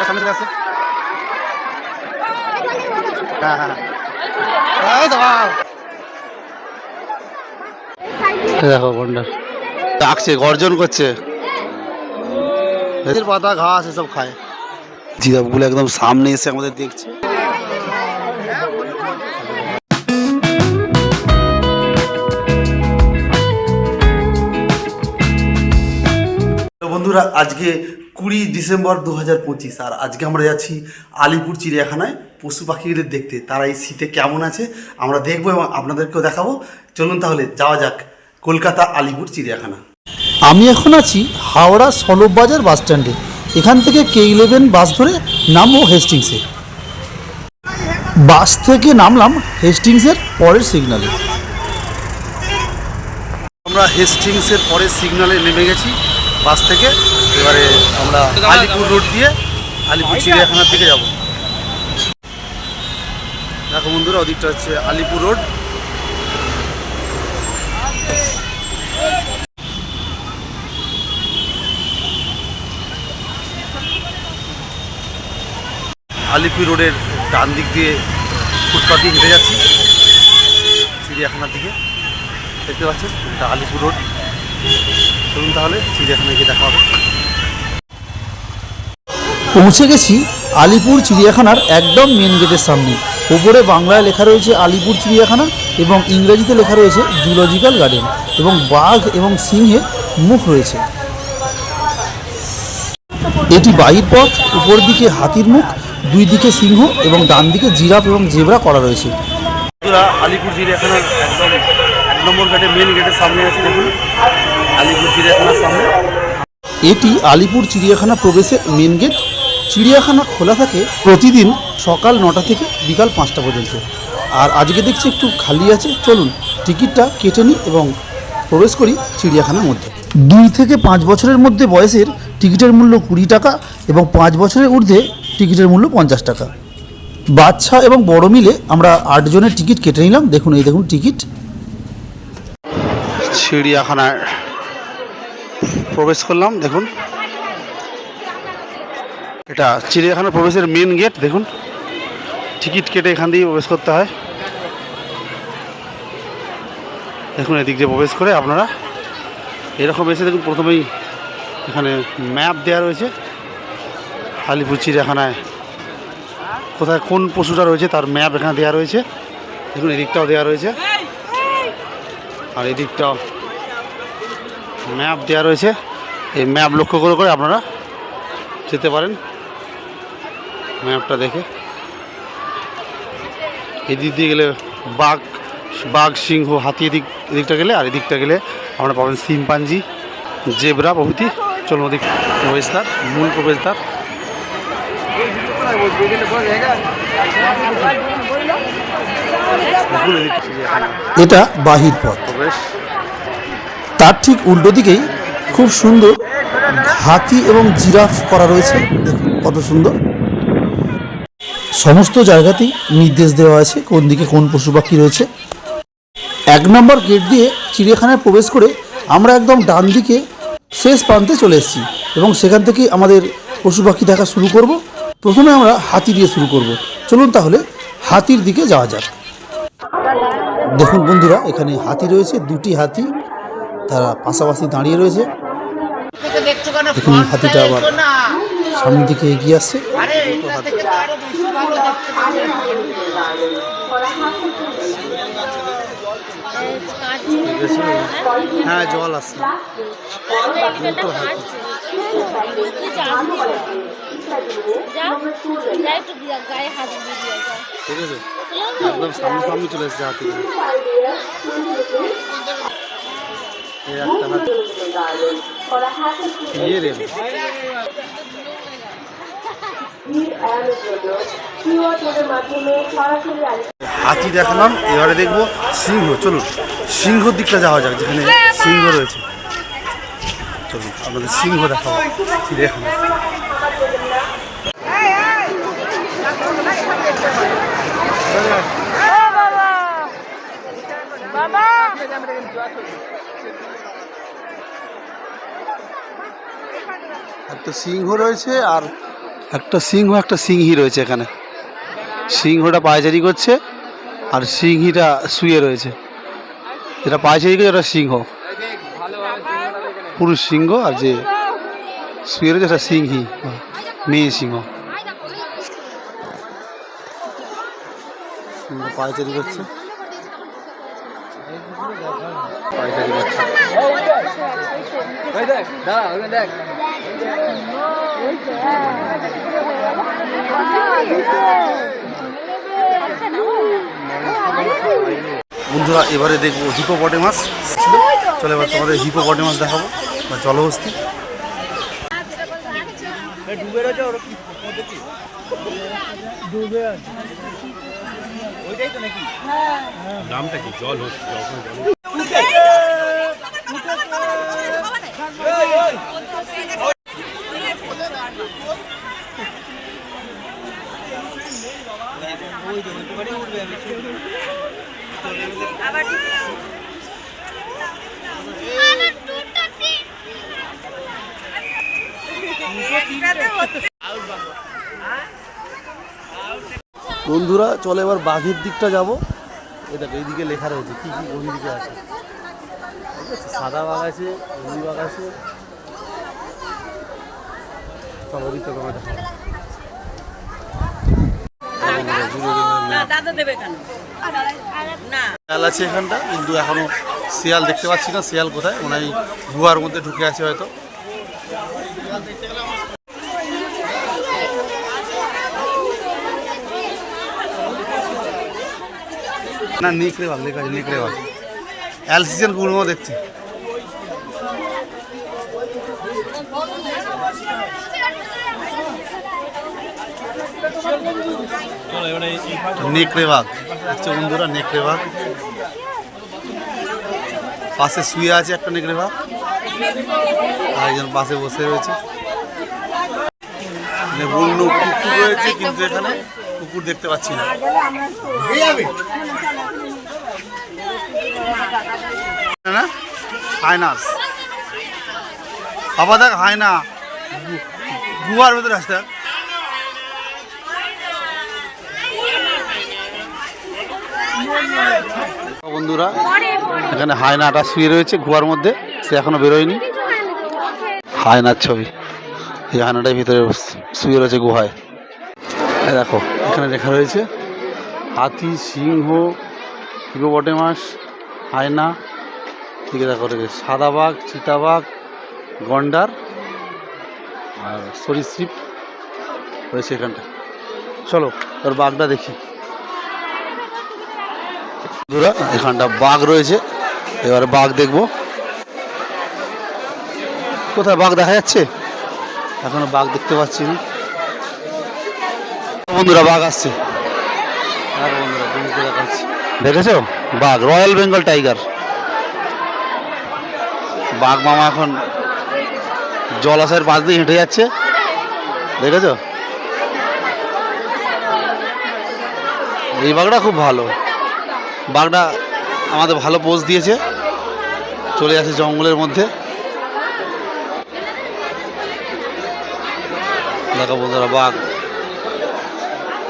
সামনে চলে আসছে। হ্যাঁ হ্যাঁ দেখো গন্ডার ডাকছে, গর্জন করছে, পাতা ঘাস এসব খায়। জিরাফগুলো একদম সামনে এসে আমাদের দেখছে। বন্ধুরা, আজকে 20 ডিসেম্বর 2025, আর আজকে আমরা যাচ্ছি আলিপুর চিড়িয়াখানায় পশু পাখিদের দেখতে। তারা এই শীতে কেমন আছে আমরা দেখবো এবং আপনাদেরকেও দেখাবো। চলুন তাহলে যাওয়া যাক কলকাতা আলিপুর চিড়িয়াখানা। আমি এখন আছি হাওড়া সলভবাজার বাস স্ট্যান্ডে। এখান থেকে K11 বাস ধরে নামবো হেস্টিংসে। বাস থেকে নামলাম হেস্টিংসের পরের সিগন্যালে। আমরা হেস্টিংসের পরের সিগন্যালে নেমে গেছি বাস থেকে। এবারে আমরা আলিপুর রোড দিয়ে আলিপুর চিড়িয়াখানার দিকে যাব। দেখো বন্ধুরা, ওদিকটা হচ্ছে আলিপুর রোড। আলিপুর রোডের ডান দিক দিয়ে ফুটপাথ দিয়ে হেঁটে যাচ্ছি চিড়িয়াখানার দিকে। দেখতে পাচ্ছেন এটা আলিপুর রোড। চলুন তাহলে চিড়িয়াখানায় গিয়ে দেখা হবে। পৌঁছে গেছি আলিপুর চিড়িয়াখানার একদম মেন গেটের সামনে। ওপরে বাংলায় লেখা রয়েছে আলিপুর চিড়িয়াখানা এবং ইংরেজিতে লেখা রয়েছে জুলজিক্যাল গার্ডেন, এবং বাঘ এবং সিংহের মুখ রয়েছে। এটি বাহির পথ। উপর দিকে হাতির মুখ, দুই দিকে সিংহ এবং ডান দিকে জিরাফ এবং জেব্রা করা রয়েছে। আলিপুর চিড়িয়াখানার একদম 1 নম্বর গেটে, মেন গেটের সামনে আছে। দেখুন আলিপুর চিড়িয়াখানার সামনে। এটি আলিপুর চিড়িয়াখানা প্রবেশের মেন গেট। চিড়িয়াখানা খোলা থাকে প্রতিদিন সকাল 9টা থেকে বিকাল 5টা পর্যন্ত। আর আজকে দেখছি একটু খালি আছে। চলুন টিকিটটা কেটে নিই এবং প্রবেশ করি চিড়িয়াখানার মধ্যে। 2 থেকে 5 বছরের মধ্যে বয়সের টিকিটের মূল্য 20 টাকা এবং 5 বছরের ঊর্ধ্বে টিকিটের মূল্য 50 টাকা। বাচ্চা এবং বড় মিলে আমরা 8 জনের টিকিট কেটে নিলাম। দেখুন, এই দেখুন টিকিট। চিড়িয়াখানায় প্রবেশ করলাম। দেখুন এটা চিড়িয়াখানার প্রবেশের মেন গেট। দেখুন টিকিট কেটে এখান দিয়ে প্রবেশ করতে হয়। দেখুন এদিক দিয়ে প্রবেশ করে আপনারা এরকম এসে দেখুন, প্রথমেই এখানে ম্যাপ দেওয়া রয়েছে আলিপুর চিড়িয়াখানায় কোথায় কোন পশুটা রয়েছে তার ম্যাপ এখানে দেওয়া রয়েছে। দেখুন এদিকটাও দেওয়া রয়েছে আর এদিকটাও ম্যাপ দেওয়া রয়েছে। এই ম্যাপ লক্ষ্য করে করে আপনারা যেতে পারেন ম্যাপটা দেখে। এদিক দিয়ে গেলে বাঘ সিংহ হাতি, এদিকটা গেলে, আর এদিকটা গেলে আমরা পাবেন শিম্পাঞ্জি, জেব্রা প্রভৃতি। চলুন ওদিক প্রবেশদ্বার, মূল প্রবেশদ্বার। এটা বাহির পথ। প্রবেশ তার ঠিক উল্টো দিকেই খুব সুন্দর হাতি এবং জিরাফ করা রয়েছে। দেখুন কত সুন্দর। সমস্ত জায়গাতেই নির্দেশ দেওয়া আছে কোন দিকে কোন পশু পাখি রয়েছে। 1 নম্বর গেট দিয়ে চিড়িয়াখানায় প্রবেশ করে আমরা একদম ডান দিকে শেষ প্রান্তে চলে এসেছি এবং সেখান থেকে আমাদের পশু পাখি দেখা শুরু করব। প্রথমে আমরা হাতি দিয়ে শুরু করব। চলুন তাহলে হাতির দিকে যাওয়া যাক। দেখুন বন্ধুরা, এখানে হাতি রয়েছে, 2টি হাতি, তারা পাশাপাশি দাঁড়িয়ে রয়েছে। এখানে হাতিটা আবার সামনের দিকে এগিয়ে আসছে। হ্যাঁ জল আসছে। ঠিক আছে, একদম সামনে চলে এসেছে হাতি। হাতি দেখালাম, এবারে দেখবো সিংহ। চলুন সিংহর দিকটা যাওয়া যাক, যেখানে সিংহ রয়েছে। চলুন আপনাদের সিংহ দেখাবো চিড়িয়াখানা। একটা সিংহ রয়েছে আর একটা সিংহ একটা সিংহী রয়েছে এখানে। সিংহটা পায়চারি করছে আর সিংহীটা শুয়ে রয়েছে। যেটা পায়চারি করছে ওটা সিংহ, পুরুষ সিংহ, আর যে শুয়ে রয়েছে সেটা সিংহী, মেয়ে সিংহ। পায়চারি করছে, পায়চারি করছে। বন্ধুরা এবারে দেখবো হিপোপটেমাস। চলো এবার তোমাদের হিপোপটেমাস দেখাবো বা জলহস্তী। নামটা কি? জলহস্তী। বন্ধুরা চলে এবার বাঘের দিকটা যাব। এই দেখো এইদিকে লেখা রয়েছে কী কী কোন দিকে আছে। ঠিক আছে, সাদা বাঘ আছে, নীল বাঘ আছে। চলো ওদিকটা তোমার দেখা শিয়াল আছে এখানটা, কিন্তু এখনো শিয়াল দেখতে পাচ্ছি না। শিয়াল কোথায়? মনে হয় গুহার মধ্যে ঢুকে আছে হয়তো। না নেকড়ে বাঘ লেখা আছে, নেকড়ে বাঘ। অ্যালসিজিয়ান কুকুরও দেখছি। নেকড়ে বাঘ দেখছো বন্ধুরা, নেকড়ে বাঘ। পাশে শুয়ে আছে একটা নেকড়ে বাঘ, আর একজন পাশে বসে রয়েছে। বন্য কুকুর রয়েছে, কিন্তু এখানে কুকুর দেখতে পাচ্ছি না। না হায়নাস, বাবা দেখ হায়না গুহার ভেতরে আসতে। বন্ধুরা এখানে হায়নাটা শুয়ে রয়েছে গুহার মধ্যে, সে এখনো বেরোয়নি। হায়নার ছবি, এই হায়নাটার ভিতরে শুয়ে রয়েছে গুহায়। দেখো এখানে লেখা রয়েছে হাতি, সিংহ, হিপোপটেমাস, হায়না। ঠিক আছে, দেখো সাদা বাঘ, চিতাবাঘ, গন্ডার আর সরীসৃপ রয়েছে এখানটা। চলো ওর বাঘটা দেখি। বন্ধুরা এখানটা বাঘ রয়েছে, এবারে বাঘ দেখবো। কোথায় বাঘ দেখা যাচ্ছে? এখনো বাঘ দেখতে পাচ্ছি না। বন্ধুরা বাঘ আসছে, বন্ধুরা দেখাচ্ছি। দেখেছো বাঘ, রয়্যাল বেঙ্গল টাইগার। বাঘ মামা এখন জলাশয়ের পাশ দিয়ে হেঁটে যাচ্ছে, দেখেছো? এই বাঘটা খুব ভালো। বাঘটা আমাদের ভালো পোজ দিয়েছে, চলে যাচ্ছে জঙ্গলের মধ্যে। দেখো বন্ধুরা বাঘ,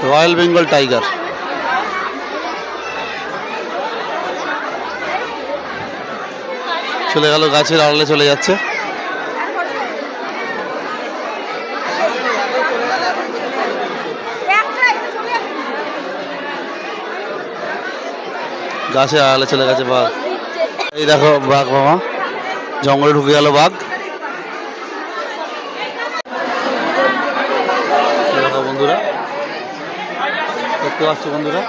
রয়্যাল বেঙ্গল টাইগার। চলে গেল, গাছের আড়ালে চলে যাচ্ছে। গাছের আড়ালে চলে গেছে বাঘ। এই দেখো বাঘ মামা জঙ্গলে ঢুকে গেল বাঘ। দেখো বন্ধুরা, দেখতে পাচ্ছ বন্ধুরা,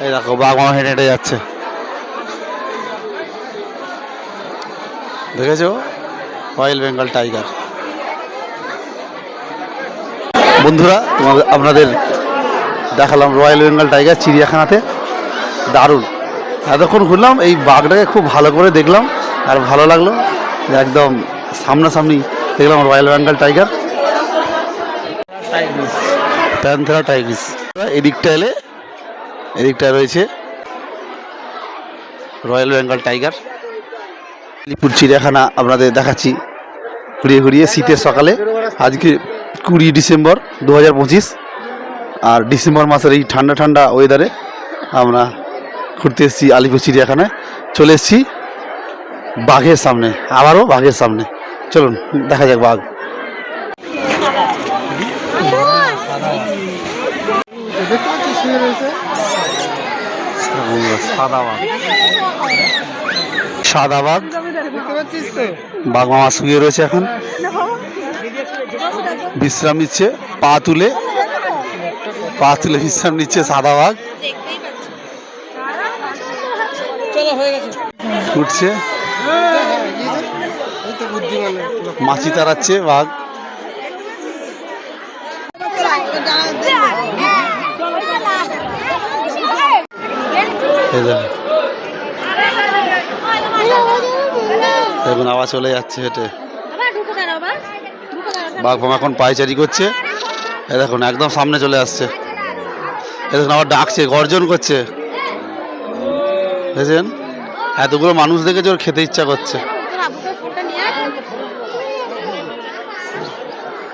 এই দেখো বাঘ মামা হেঁটে হেঁটে যাচ্ছে, দেখেছো? Royal Bengal tiger. বন্ধুরা আপনাদের দেখালাম রয়্যাল বেঙ্গল টাইগার চিড়িয়াখানাতে। দারুণ, এতক্ষণ ঘুরলাম, এই বাঘটাকে খুব ভালো করে দেখলাম আর ভালো লাগলো। একদম সামনাসামনি দেখলাম royal Bengal tiger, Panthera Tigris. এদিকটা এলে এদিকটা রয়েছে রয়্যাল বেঙ্গল টাইগার। আলিপুর চিড়িয়াখানা আপনাদের দেখাচ্ছি ঘুরিয়ে ঘুরিয়ে শীতের সকালে। আজকে 20 ডিসেম্বর 2025, আর ডিসেম্বর মাসের এই ঠান্ডা ঠান্ডা ওয়েদারে আমরা ঘুরতে এসেছি আলিপুর চিড়িয়াখানায়। চলে এসেছি বাঘের সামনে, আবারও বাঘের সামনে। চলুন দেখা যাক বাঘ। সাদা বাঘ, সাদা বাঘ, বাঘ মামা শুয়ে রয়েছে, এখন বিশ্রাম নিচ্ছে, পা তুলে বিশ্রাম নিচ্ছে সাদা বাঘ। উঠছে, মাছি তাড়াচ্ছে বাঘ। দেখুন আবার চলে যাচ্ছে হেঁটে। বাঘ মামা এখন পায়চারি করছে। এ দেখুন একদম সামনে চলে আসছে। এ দেখুন আবার ডাকছে, গর্জন করছে। বুঝেছেন, এতগুলো মানুষ দেখেছে, ওর খেতে ইচ্ছা করছে।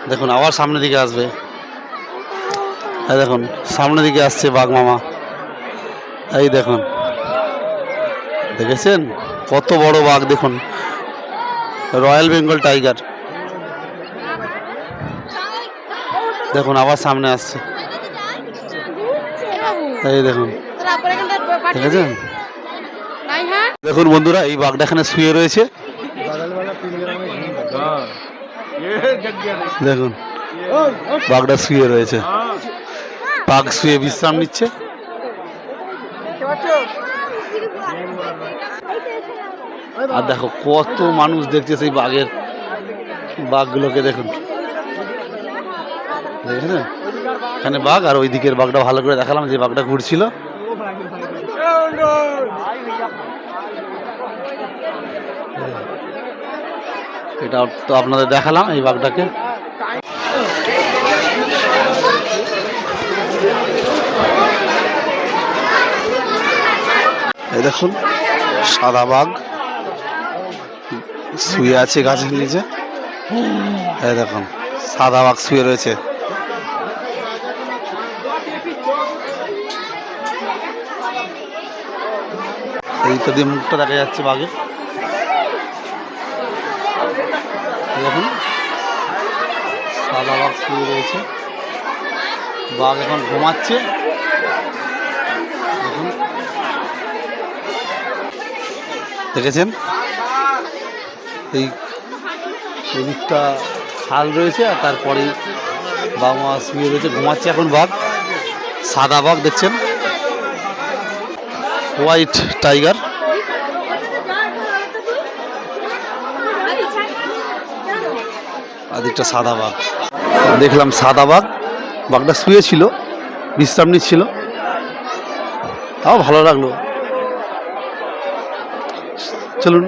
দেখুন আবার সামনের দিকে আসবে। এই দেখুন সামনের দিকে আসছে বাঘ মামা। এই দেখুন, দেখেছেন কত বড় বাঘ, দেখুন রয়্যাল বেঙ্গল টাইগার। দেখুন আবার সামনে আসছে। এই দেখুন, দেখেছেন? দেখুন বন্ধুরা, এই বাঘটা এখানে শুয়ে রয়েছে। দেখুন বাঘটা শুয়ে রয়েছে, বাঘ শুয়ে বিশ্রাম নিচ্ছে। আর দেখো কত মানুষ দেখছে সেই বাঘগুলোকে। দেখুন দেখেছেন, এখানে বাঘ, আর ওই দিকের বাঘটা ভালো করে দেখালাম, যে বাঘটা ঘুরছিল। এটা তো আপনাদের দেখালাম এই বাঘটাকে। এই দেখুন সাদা বাঘ শুয়ে আছে গাছের নিচে। এই দেখুন সাদা বাঘ শুয়ে রয়েছে। এইটা দিয়ে মুখটা দেখা যাচ্ছে বাঘের। দেখুন সাদা বাঘ শুয়ে রয়েছে, বাঘ এখন ঘুমাচ্ছে। দেখুন দেখেছেন, এই দিকটা খাল রয়েছে, আর তারপরে বাঘ মা শুয়ে রয়েছে, ঘুমাচ্ছে এখন বাঘ। সাদা বাঘ দেখছেন, হোয়াইট টাইগার। আর দিকটা সাদা বাঘ। দেখলাম সাদা বাঘ, বাঘটা শুয়েছিল, বিশ্রাম নিচ্ছিল, তাও ভালো লাগলো। চলুন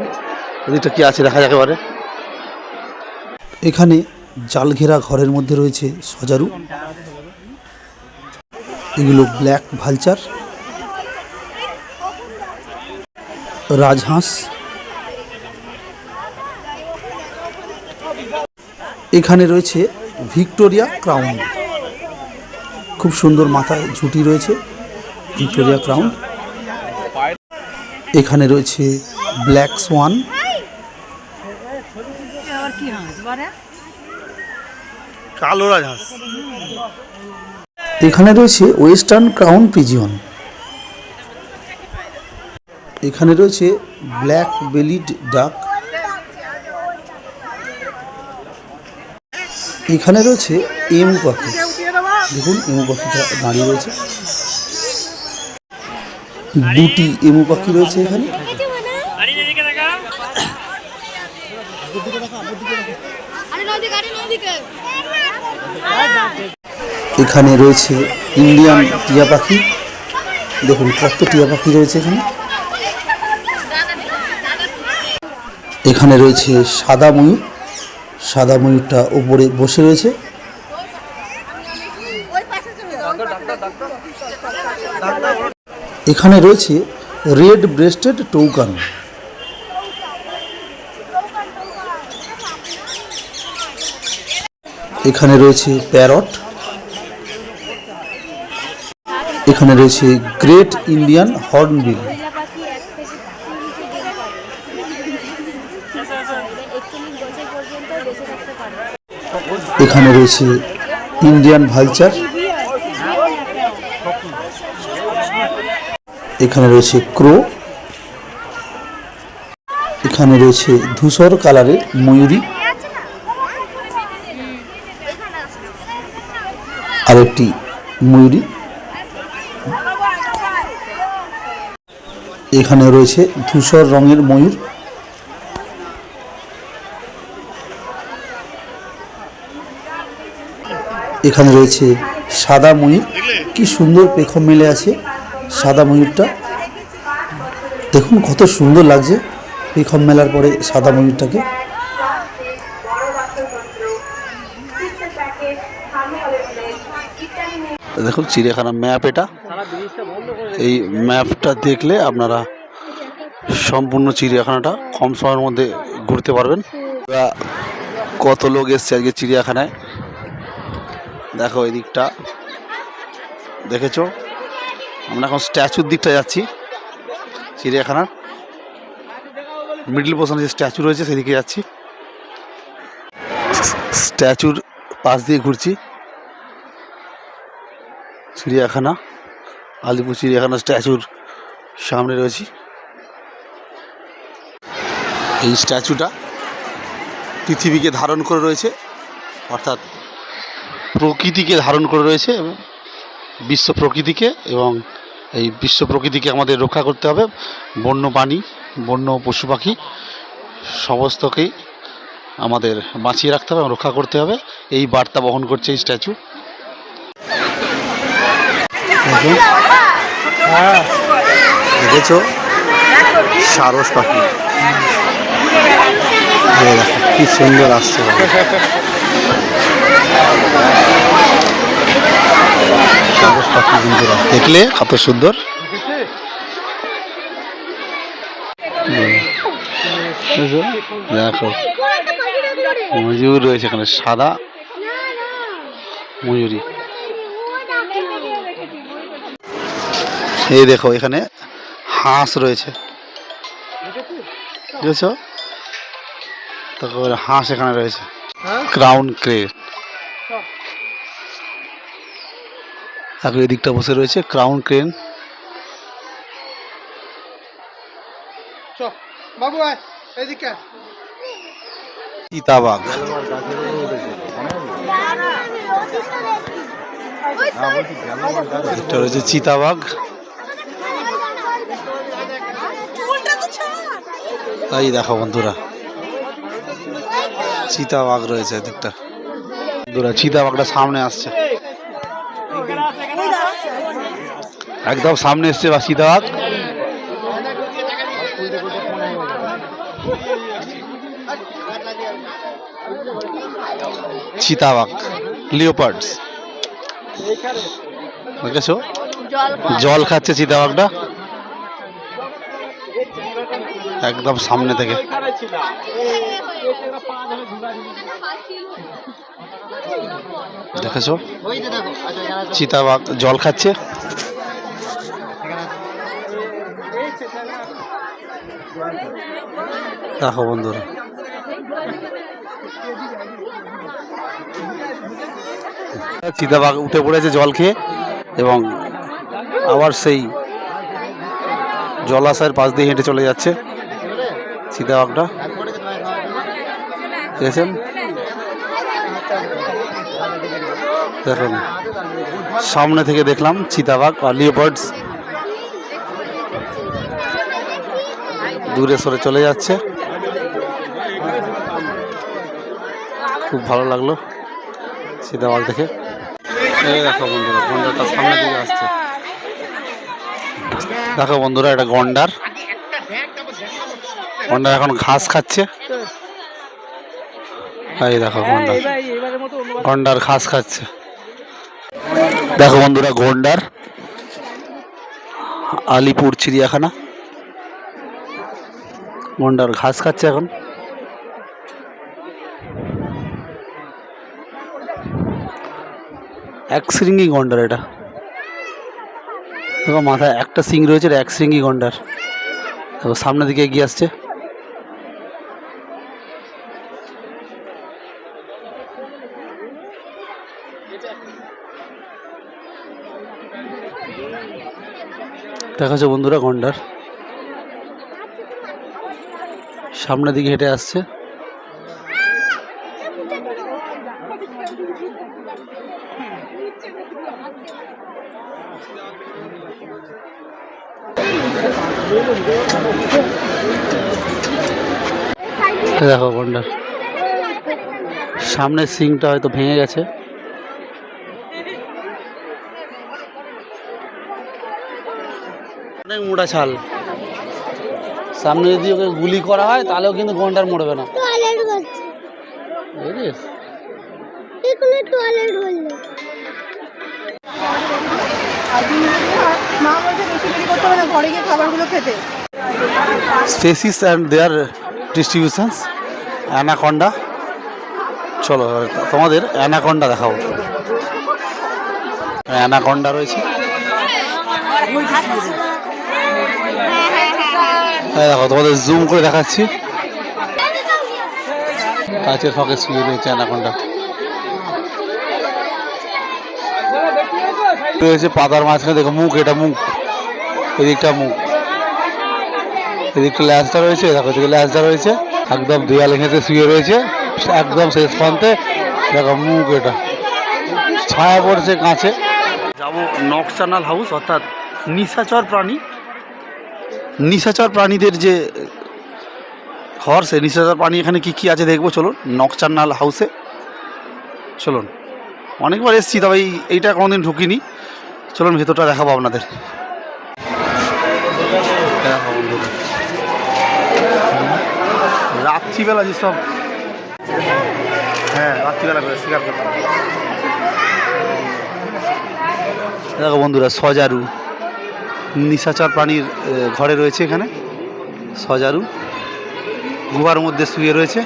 এদিকটা কি আছে দেখা যাক এবারে। এখানে জাল ঘেরা ঘরের মধ্যে রয়েছে সজারু, এগুলো ব্ল্যাক ভালচার, রাজহাঁস। এখানে রয়েছে ভিক্টোরিয়া ক্রাউন, খুব সুন্দর মাথায় ঝুঁটি রয়েছে, ভিক্টোরিয়া ক্রাউন। এখানে রয়েছে ব্ল্যাক সোয়ান, কালো রাজহাঁস। এখানে রয়েছে ওয়েস্টার্ন ক্রাউন পিজিয়ন। এখানে রয়েছে ব্ল্যাক বেলিড ডাক। এখানে রয়েছে এমু পাখি, দেখুন এমু পাখিটা দাঁড়িয়ে রয়েছে। দুটি এমু পাখি রয়েছে এখানে। এখানে রয়েছে ইন্ডিয়ান টিয়া পাখি, দেখুন কত টিয়া পাখি রয়েছে এখানে। এখানে রয়েছে সাদা ময়ূর, সাদা ময়ূরটা উপরে বসে রয়েছে। এখানে রয়েছে রেড ব্রেস্টেড টৌকান। এখানে রয়েছে প্যারট, এখানে রয়েছে গ্রেট ইন্ডিয়ান হর্নবিল, এখানে রয়েছে ইন্ডিয়ান ভালচার, এখানে রয়েছে ক্রো, এখানে রয়েছে ধূসর কালারের ময়ূরী, আরেকটি ময়ূরী, এখানে রয়েছে ধূসর রঙের ময়ূর, এখানে রয়েছে সাদা ময়ূর, কি সুন্দর পেখম মেলে আছে সাদা ময়ূরটা, দেখুন কত সুন্দর লাগছে পেখম মেলার পরে সাদা ময়ূরটাকে। দেখুন চিড়িয়াখানা ম্যাপ, এটা এই ম্যাপটা দেখলে আপনারা সম্পূর্ণ চিড়িয়াখানাটা কম সময়ের মধ্যে ঘুরতে পারবেন। কত লোক এসছে আজকে চিড়িয়াখানায়, দেখো এই দিকটা দেখেছো। আমরা এখন স্ট্যাচুর দিকটা যাচ্ছি, চিড়িয়াখানার মিডল পোর্শনে যে স্ট্যাচু রয়েছে সেদিকে যাচ্ছি, স্ট্যাচুর পাশ দিয়ে ঘুরছি। চিড়িয়াখানা, আলিপুর চিড়িয়াখানা স্ট্যাচুর সামনে রয়েছি। এই স্ট্যাচুটা পৃথিবীকে ধারণ করে রয়েছে, অর্থাৎ প্রকৃতিকে ধারণ করে রয়েছে এবং বিশ্ব প্রকৃতিকে, এবং এই বিশ্ব প্রকৃতিকে আমাদের রক্ষা করতে হবে। বন্য প্রাণী, বন্য পশু পাখি সমস্তকেই আমাদের বাঁচিয়ে রাখতে হবে এবং রক্ষা করতে হবে, এই বার্তা বহন করছে এই স্ট্যাচু। দেখেছো সারস পাখি, কি সুন্দর আসছে, সারস পাখি বন্ধুরা দেখলে কত সুন্দর। দেখো ময়ূর রয়েছে এখানে, সাদা ময়ূরী। এই দেখো এখানে হাঁস রয়েছে, বুঝেছো, তারপরে হাঁস এখানে রয়েছে, ক্রাউন ক্রেন। তারপরে এদিকটা বসে রয়েছে ক্রাউন ক্রেন। চিতাবাঘ, এটা রয়েছে চিতাবাঘ। এই দেখো বন্ধুরা চিতাবাঘ রয়েছে এদিকটা, বন্ধুরা চিতাবাঘটা সামনে আসছে, একদম সামনে এসছে বা চিতাবাঘ। চিতাবাঘ, লিওপার্ডস, দেখেছো জল খাচ্ছে চিতাবাঘটা একদম সামনে থেকে। দেখেছো চিতাবাঘ জল খাচ্ছে। দেখো বন্ধুরা চিতাবাঘ উঠে পড়েছে জল খেয়ে, এবং আবার সেই জলাশয়ের পাশ দিয়ে হেঁটে চলে যাচ্ছে চিতাবাঘটা, দেখেছেন। দেখুন সামনে থেকে দেখলাম চিতাবাঘ আর লিওপার্ডস দূরে সরে চলে যাচ্ছে, খুব ভালো লাগলো চিতাবাঘ দেখে। এই দেখো বন্ধুরা গন্ডারটা সামনে দিকে আসছে, দেখো বন্ধুরা এটা গন্ডার, গন্ডার এখন ঘাস খাচ্ছে। এই দেখো গন্ডার, গন্ডার ঘাস খাচ্ছে। দেখো বন্ধুরা গন্ডার, আলিপুর চিড়িয়াখানা, গন্ডার ঘাস খাচ্ছে এখন। এক শৃঙ্গি গন্ডার এটা। দেখো মাথায় একটা সিং রয়েছে, এক শৃঙ্গি গন্ডার। দেখো সামনের দিকে এগিয়ে আসছে। দেখা যাচ্ছে বন্ধুরা গন্ডার সামনের দিকে হেঁটে আসছে। দেখো গন্ডার সামনের সিংটা হয়তো ভেঙে গেছে। অনেক মোটা ছাল, সামনে যদি ওকে গুলি করা হয় তাহলেও কিন্তু গন্ডার মরবে না। Species and their distributions anaconda. চলো তোমাদের অ্যানাকন্ডা দেখাবো। অ্যানাকন্ডা রয়েছে, দেখো তোমাদের জুম করে দেখাচ্ছি। কাছের ফাঁকে শুয়ে রয়েছে অ্যানাকন্ডা। রয়েছে পাতার মাঝখানে, দেখো মুখ, এটা মুখ, এদিকটা মুখ, এদিকটা ল্যাজটা রয়েছে, দেখো এদিকে ল্যাজটা রয়েছে। একদম দেয়ালে ঘেঁষে শুয়ে রয়েছে একদম শেষ প্রান্তে। দেখো মুখ, এটা ছায়া পড়ছে কাছে। যাবো নকটার্নাল হাউস, অর্থাৎ নিশাচর প্রাণী, নিশাচর প্রাণীদের যে ঘর, সে নিশাচর প্রাণী এখানে কি কি আছে দেখবো। চলুন নকটার্নাল হাউসে চলুন। অনেকবার এসেছি, তবে এইটা কোনোদিন ঢুকিনি। চলুন ভেতরটা দেখাবো আপনাদের। রাত্রিবেলা যেসব, হ্যাঁ রাত্রিবেলা করে শিকার করতে। দেখো বন্ধুরা সজারু নিশাচর প্রাণীর ঘরে রয়েছে এখানে। সজারু গুহার মধ্যে শুয়ে রয়েছে।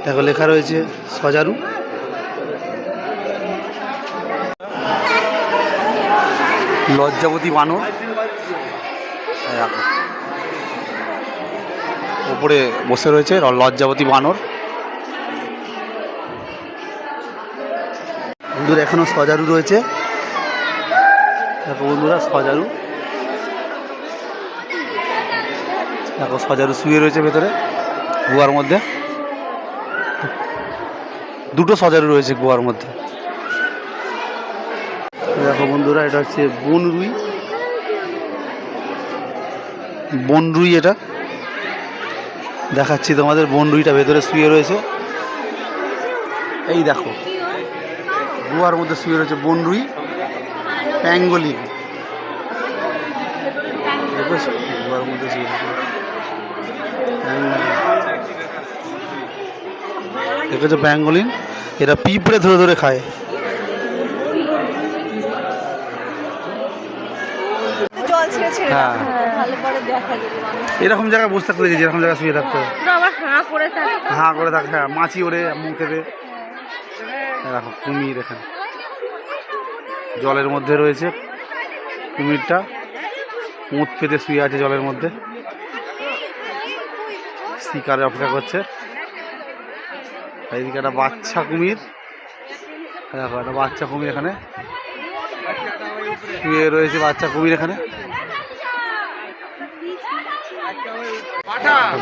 দেখো লেখা রয়েছে সজারু। লজ্জাবতী বানর ওপরে বসে রয়েছে, লজ্জাবতী বানর। বন্ধুরা এখনো সজারু রয়েছে। দেখো বন্ধুরা সজারু, দেখো সজারু শুয়ে রয়েছে ভেতরে গুহার মধ্যে। দুটো সজারু রয়েছে গুহার মধ্যে। দেখো বন্ধুরা এটা হচ্ছে বনরুই, বনরুই এটা দেখাচ্ছি তোমাদের। বনরুইটা ভেতরে শুয়ে রয়েছে, এই দেখো গুহার মধ্যে শুয়ে রয়েছে বনরুই। প্যাঙ্গোলিন দেখেছো গুহার মধ্যে শুয়ে রয়েছে। দেখেছো প্যাঙ্গোলিন, এরা পিঁপড়ে ধরে ধরে খায়। হ্যাঁ এরকম জায়গায় বসে থাকতে দেখেছি, এরকম জায়গায় শুয়ে থাকতে হয়, হাঁ করে থাকে। হ্যাঁ মাছি ওড়ে মুখেতে। দেখো কুমির এখানে জলের মধ্যে রয়েছে, কুমিরটা মুখ পেতে শুয়ে আছে জলের মধ্যে, শিকারে অপেক্ষা করছে। এইদিকে একটা বাচ্চা কুমির, দেখো একটা বাচ্চা কুমির এখানে শুয়ে রয়েছে। বাচ্চা কুমির এখানে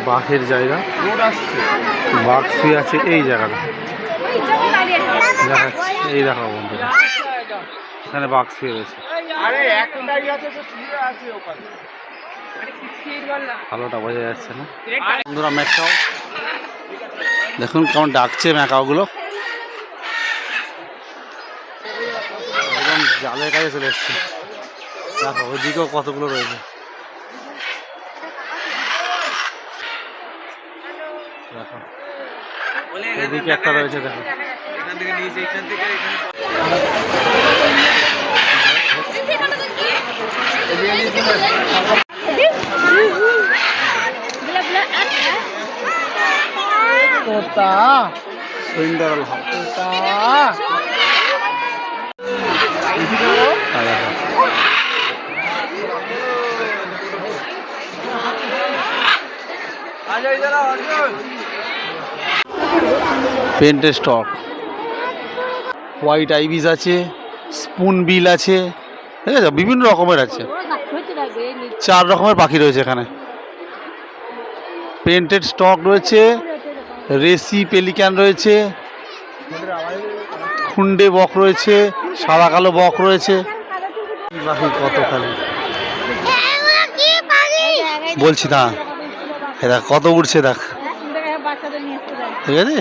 বাঘের জায়গা, বাঘ শুয়ে আছে এই জায়গাটা দেখাচ্ছি। এই দেখো বন্ধুরা এখানে বাঘ শুয়ে রয়েছে। ভালোটা বোঝা যাচ্ছে না বন্ধুরা। ম্যাকাও দেখুন কেমন ডাকছে ম্যাকাওগুলো, একদম জালের কাছে চলে এসছে। দেখো ওইদিকেও কতগুলো রয়েছে। দেখো এদিকে একটা রয়েছে, দেখো সুন্দর আর দেখো পেন্টের স্টক, হোয়াইট আইবিস আছে, স্পুন বিল আছে, ঠিক আছে, বিভিন্ন রকমের আছে, 4 রকমের পাখি রয়েছে এখানে। পেন্টেড স্টক রয়েছে, রেসি পেলিক্যান রয়েছে, খুন্ডে বক রয়েছে, সাদা কালো বক রয়েছে। পাখি কত খালি বলছি না, দেখ কত উঠছে, দেখ ঠিক আছে,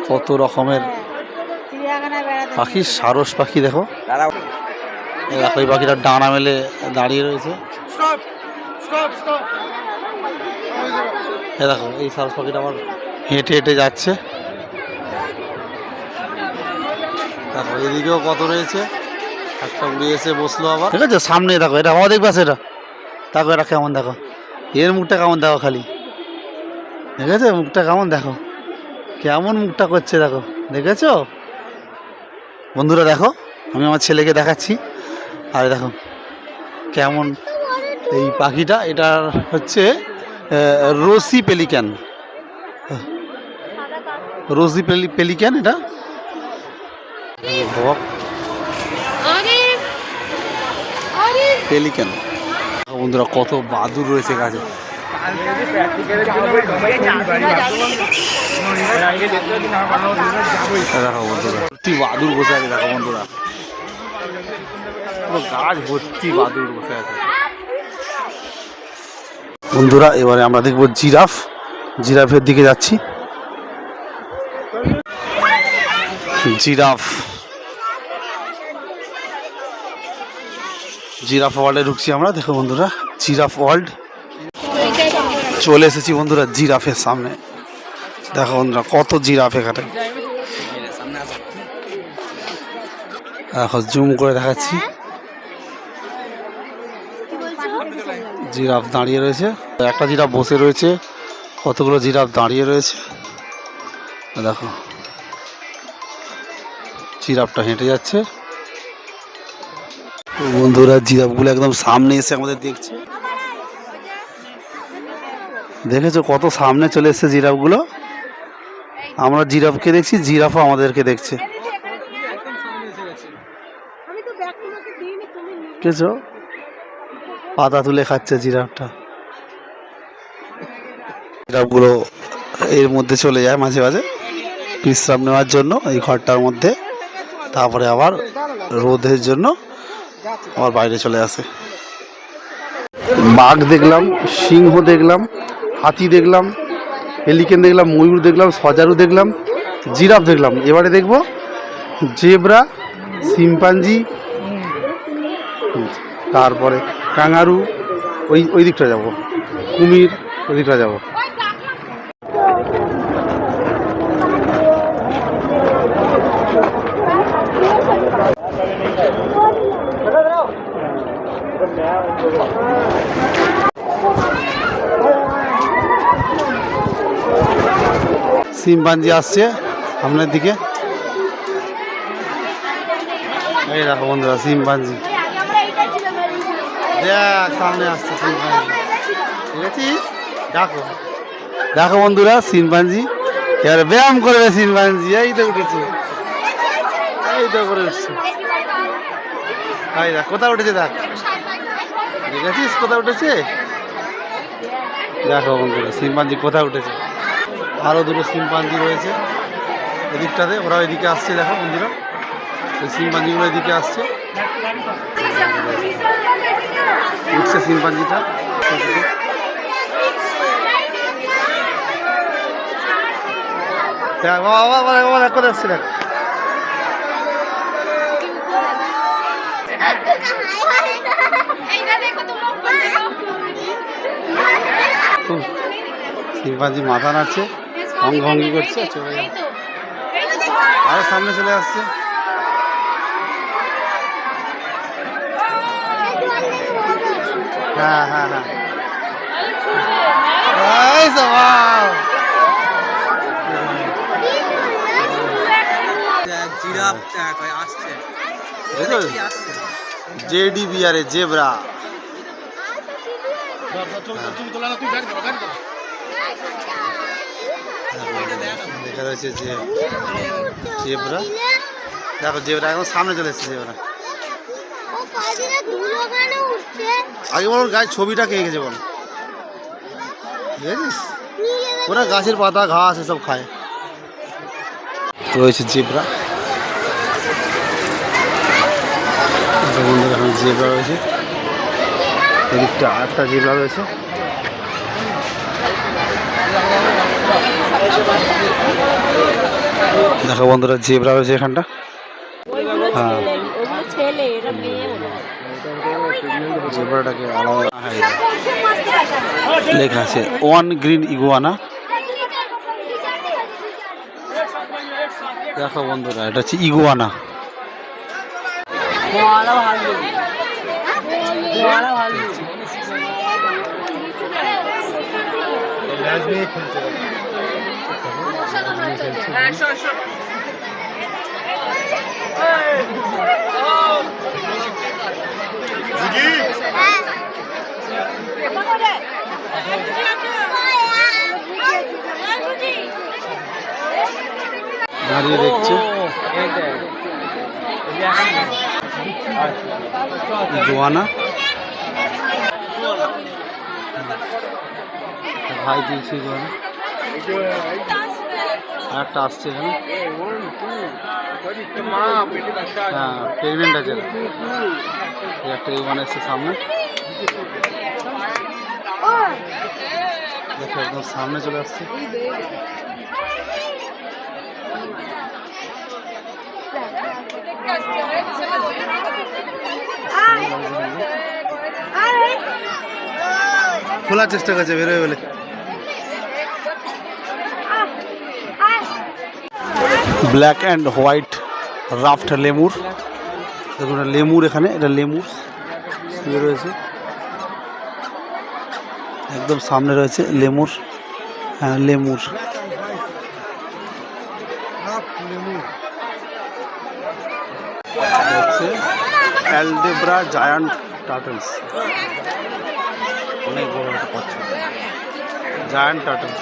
কত রকমের পাখি, সারস পাখি। দেখো দেখো এই পাখিটা ডানা মেলে দাঁড়িয়ে রয়েছে। দেখো এই সারস পাখিটা আবার হেঁটে হেঁটে যাচ্ছে। দেখো এদিকেও কত রয়েছে, একটা উড়ে এসে বসলো আবার, ঠিক আছে। সামনে দেখো, এটা আমার দেখবে আছে, এটা দেখো, এটা কেমন, দেখো এর মুখটা কেমন, দেখো খালি, ঠিক আছে, মুখটা কেমন, দেখো কেমন মুখটা করছে, দেখো দেখেছো বন্ধুরা। দেখো আমি আমার ছেলেকে দেখাচ্ছি, আর দেখো কেমন এই পাখিটা, এটা হচ্ছে রোসি পেলিক্যান, রোসি পেলিক্যান এটা। পেলিক্যান বন্ধুরা, কত বাদুর রয়েছে গাছে। দেখো বন্ধুরা ভর্তি বাদুর বসে আছে, দেখো বন্ধুরা পুরো গাছ ভর্তি বাদুর বসে আছে। বন্ধুরা এবারে আমরা দেখবো জিরাফ, জিরাফের দিকে যাচ্ছি। জিরাফ, জিরাফ ওয়ার্ল্ডে ঢুকছি আমরা। দেখো বন্ধুরা জিরাফ ওয়ার্ল্ড, চলে এসেছি বন্ধুরা জিরাফের সামনে। দেখো বন্ধুরা কত জিরাফ এখানে, দেখো জুম করে দেখাচ্ছি। জিরাফ দাঁড়িয়ে রয়েছে, একটা জিরাফ বসে রয়েছে, কতগুলো জিরাফ দাঁড়িয়ে রয়েছে। দেখো জিরাফটা হেঁটে যাচ্ছে। বন্ধুরা জিরাফগুলো একদম সামনে এসে আমাদের দেখছে, দেখেছো কত সামনে চলে এসছে জিরাফগুলো। আমরা জিরাফকে দেখছি, জিরাফও আমাদেরকে দেখছে, দেখেছো পাতা তুলে খাচ্ছে জিরাফটা। জিরাফগুলো এর মধ্যে চলে যায় মাঝে মাঝে বিশ্রাম নেওয়ার জন্য এই ঘরটার মধ্যে, তারপরে আবার রোদের জন্য আবার বাইরে চলে আসে। বাঘ দেখলাম, সিংহ দেখলাম, হাতি দেখলাম, পেলিক্যান দেখলাম, ময়ূর দেখলাম, সজারু দেখলাম, জিরাফ দেখলাম। এবারে দেখব জেব্রা, শিম্পাঞ্জি, তারপরে কাঙ্গারু, ওই দিকটা যাব, কুমির, ওই দিকটা যাব। শিম্পাঞ্জি আসছে সামনের দিকে, এই দেখো বন্ধুরা শিম্পাঞ্জি, দেখ সামনে আসছে শিম্পাঞ্জি, ঠিক আছে। দেখো দেখো বন্ধুরা শিম্পাঞ্জি এবারে ব্যায়াম করবে শিম্পাঞ্জি, এই তো উঠেছে, এই তো করে উঠছে, দেখ কোথায় উঠেছে, দেখ দেখেছিস কোথায় উঠেছে। দেখো বন্ধুরা শিম্পাঞ্জি কোথায় উঠেছে। আরও দুটো শিম্পাঞ্জি রয়েছে এদিকটাতে, ওরা এদিকে আসছে। দেখো বন্ধুরা ওই শিম্পাঞ্জিগুলো এদিকে আসছে, উঠছে শিম্পাঞ্জিটা। দেখ বাবা কোথায় আসছে, দেখ শিম্পাঞ্জি মাথা নাড়ছে, ভঙ্গি করছে, চলে যাচ্ছে, আরো সামনে চলে আসছে। হ্যাঁ হ্যাঁ হ্যাঁ, জিরাফ আসছে, JDBR জেব্রা। দেখা যাচ্ছে যে জেব্রা, দেখো জেব্রা এখন সামনে চলে এসেছে জেব্রা। আগে বলো গায়ে ছবিটা কে এঁকেছে বলো, বুঝেছিস? ওরা গাছের পাতা ঘাস এসব খায়। রয়েছে জেব্রা, বন্ধুরা এখানে জেব্রা রয়েছে, এদিকটা আরেকটা জেব্রা রয়েছে। দেখো বন্ধুরা জেব্রা রয়েছে এখানটা। হ্যাঁ জেব্রাটাকে আলাদা লেখা আছে ওয়ান গ্রিন ইগুয়ানা। দেখো বন্ধুরা এটা হচ্ছে ইগুয়ানা। দাঁড়িয়ে দেখছে ইগুয়ানা। ভাই দিয়েছে ইগুয়ানা, একটা আসছে এখানে। হ্যাঁ প্রেগনেন্ট আছে, একটা ইগুয়ানা এসছে সামনে। দেখো একদম সামনে চলে আসছে। খোলার চেষ্টা করছে বেরোয় বলে। Black and white raft lemur. দেখুন লেমুর, এখানে এটা লেমুর শুয়ে রয়েছে, একদম সামনে রয়েছে লেমুর। হ্যাঁ লেমুর, হচ্ছে অ্যালডেব্রা জায়ান্ট টার্টলস। অনেক বড় একটা কচ্ছপ, জায়ান্ট টার্টলস।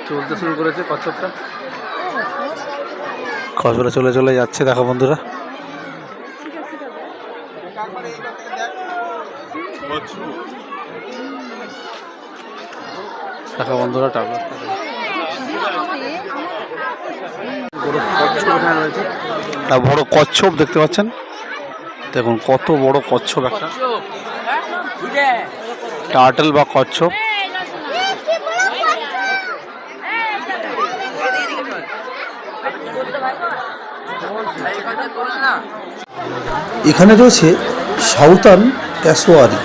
চলতে শুরু করেছে কচ্ছপটা, কচ্ছপটা চলে চলে যাচ্ছে। দেখো বন্ধুরা দেখো বন্ধুরা টার্টল বড় কচ্ছপ এখানে রয়েছে। একটা বড় কচ্ছপ দেখতে পাচ্ছেন, দেখুন কত বড় কচ্ছপ, একটা টার্টল বা কচ্ছপ। এখানে রয়েছে সাউথার্ন ক্যাসোয়ারি।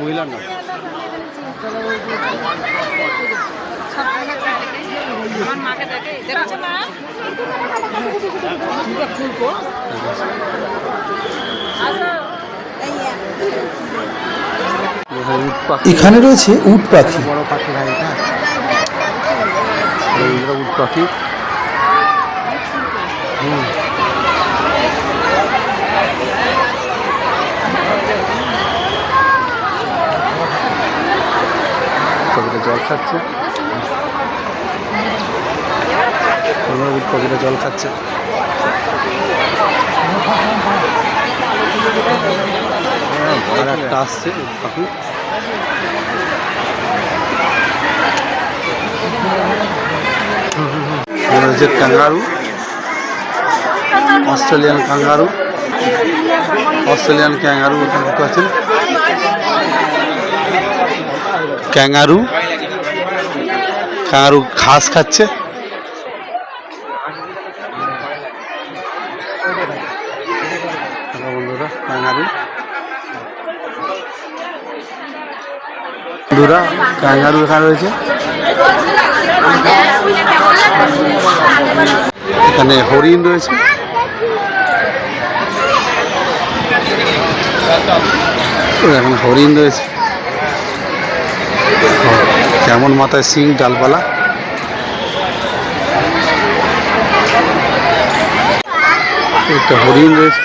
মহিলার না এখানে রয়েছে উট পাখি। বড় পাখি ভাই, এটা উট পাখি। জল খাচ্ছে, উট পাখিটা জল খাচ্ছে। আর একটা আসছে উট পাখি। যে kangaroo, Australian kangaroo, Australian kangaroo ওখানে দেখতে পাচ্ছেন। ক্যাঙ্গারু, ক্যাঙ্গারু ঘাস খাচ্ছে। বন্ধুরা ক্যাঙ্গারু, বন্ধুরা ক্যাঙ্গারু এখানে রয়েছে। এখানে হরিণ রয়েছে। এখন হরিণ রয়েছে, কেমন মাথায় সিং, ডালপালা। একটা হরিণ রয়েছে,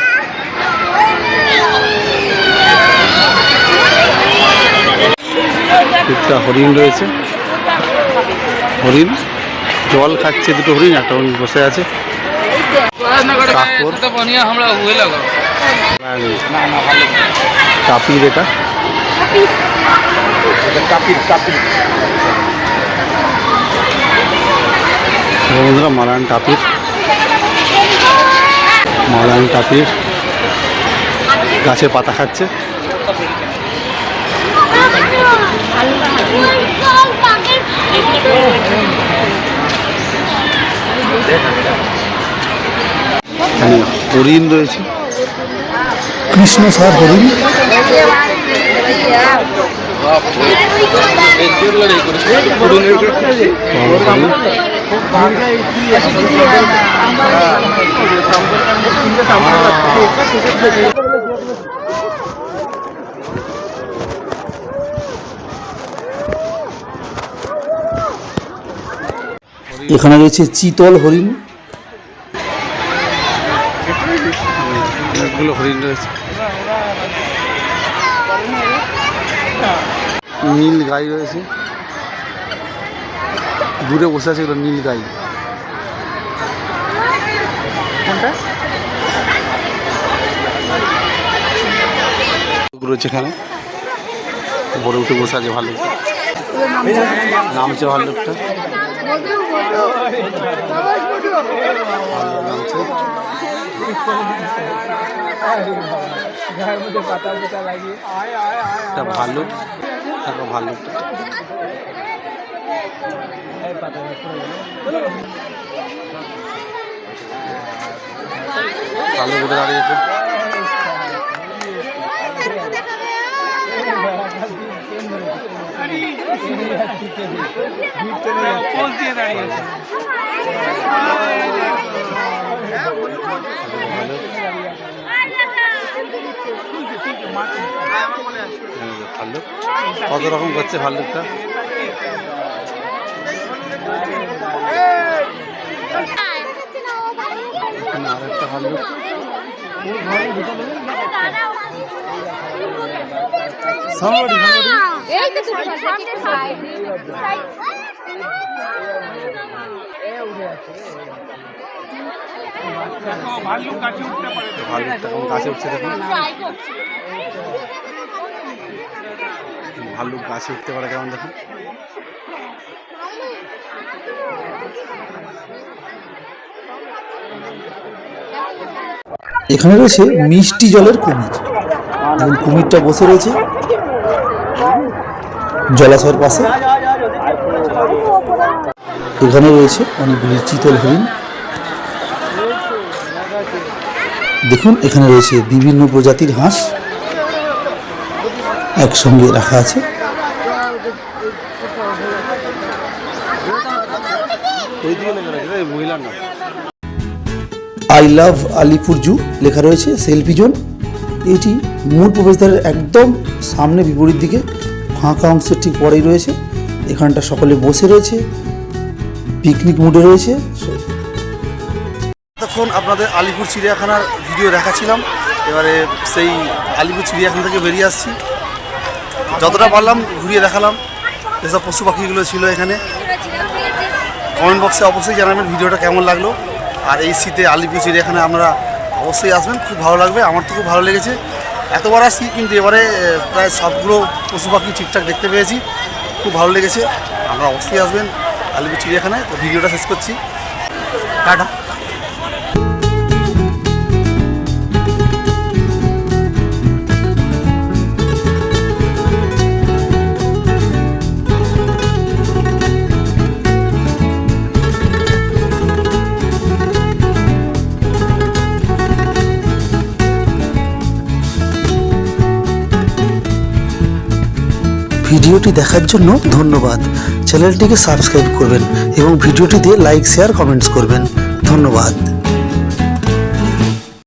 একটা হরিণ রয়েছে। হরিণ জল খাচ্ছে, দুটো হরিণ, একটা হরিণ বসে আছে। টাপির, এটা বন্ধুরা মালায়ন টাপির, মালায়ন টাপির গাছের পাতা খাচ্ছে। হরিণ রয়েছে, কৃষ্ণসার হরিণ। এখানে রয়েছে চিতল হরিণ। অনেকগুলো হরিণ রয়েছে। নীল গাই রয়েছে, দূরে বসে আছে, এগুলো নীল গাই। কোনটা রয়েছে এখানে, উপরে উঠে বসে আছে ভাল্লুকটা, নামছে ভাল্লুকটা, নামছে। একটা ভাল্লুক, একটা ভাল্লুকটা ভাল্লুক উঠে দাঁড়িয়েছে। ভাল্লুক কত রকম করছে ভাল্লুকটা। এখানে আরেকটা ভাল্লুক, ভাল্লুকটা কেমন গাছে উঠছে দেখুন। ভাল্লুক গাছে উঠতে পারে কেমন দেখুন। এখানে রয়েছে মিষ্টি জলের কুমির। দেখুন কুমিরটা বসে রয়েছে জলাশয়ের পাশে। এখানে রয়েছে অনেকগুলি চিতল হরিণ। দেখুন এখানে রয়েছে বিভিন্ন প্রজাতির হাঁস একসঙ্গে রাখা আছে। আই লাভ আলিপুর জু লেখা রয়েছে সেলফি জোন। এটি মূল প্রবেশদ্বারের একদম সামনে বিপরীত দিকে ফাঁকা অংশের ঠিক পরেই রয়েছে। এখানটা সকলে বসে রয়েছে, পিকনিক মুডে রয়েছে। তখন আপনাদের আলিপুর চিড়িয়াখানার ভিডিও দেখাচ্ছিলাম, এবারে সেই আলিপুর চিড়িয়াখানা থেকে বেরিয়ে আসছি। যতটা পারলাম ঘুরিয়ে দেখালাম যেসব পশু পাখিগুলো ছিল এখানে। কমেন্ট বক্সে অবশ্যই জানাবেন ভিডিওটা কেমন লাগলো। আর এই শীতে আলিপুর চিড়িয়াখানায় আপনারা অবশ্যই আসবেন, খুব ভালো লাগবে। আমার তো খুব ভালো লেগেছে, এতবার আসছি কিন্তু এবারে প্রায় সবগুলো পশু পাখি ঠিকঠাক দেখতে পেয়েছি, খুব ভালো লেগেছে। আপনারা অবশ্যই আসবেন আলিপুর চিড়িয়াখানায়। তো ভিডিওটা শেষ করছি, টাটা। ভিডিওটি দেখার জন্য ধন্যবাদ। চ্যানেলটিকে সাবস্ক্রাইব করবেন এবং ভিডিওটিতে লাইক, শেয়ার, কমেন্টস করবেন। ধন্যবাদ।